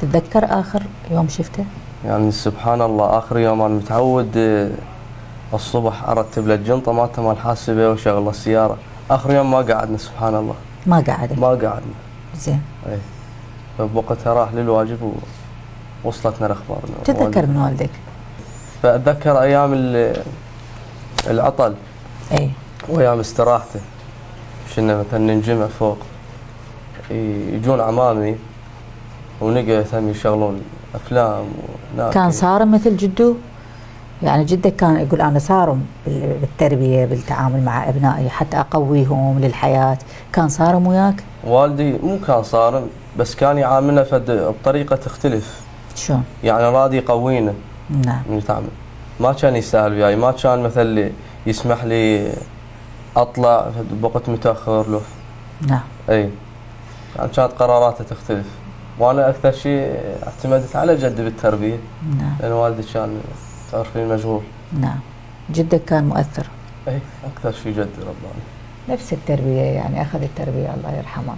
تتذكر آخر يوم شفته؟ يعني سبحان الله اخر يوم انا متعود الصبح ارتب للجنطه مالته مال الحاسبه وشغل السياره، اخر يوم ما قعدنا سبحان الله. ما قعدت؟ ما قعدنا. زين. اي فبوقتها راح للواجب ووصلتنا الاخبار. تتذكر من والدك؟ فاتذكر ايام العطل. اي. وايام استراحته. كنا مثلا ننجمع فوق، يجون عمامي ونقعد هم يشغلون افلام كان صارم مثل جدو؟ يعني جدك كان يقول انا صارم بالتربيه بالتعامل مع ابنائي حتى اقويهم للحياه، كان صارم وياك؟ والدي مو كان صارم، بس كان يعاملنا بطريقه تختلف. شلون؟ يعني راضي يقوينا. نعم. نتعامل، ما كان يستاهل وياي، ما كان مثلا يسمح لي اطلع بوقت متاخر له. نعم. اي يعني كانت قراراته تختلف، وانا اكثر شيء اعتمدت على جدي بالتربيه. نعم. لان والدي كان تعرفين مشغول. نعم. جدك كان مؤثر. اي اكثر شيء جدي رباني. نفس التربيه يعني اخذ التربيه الله يرحمه.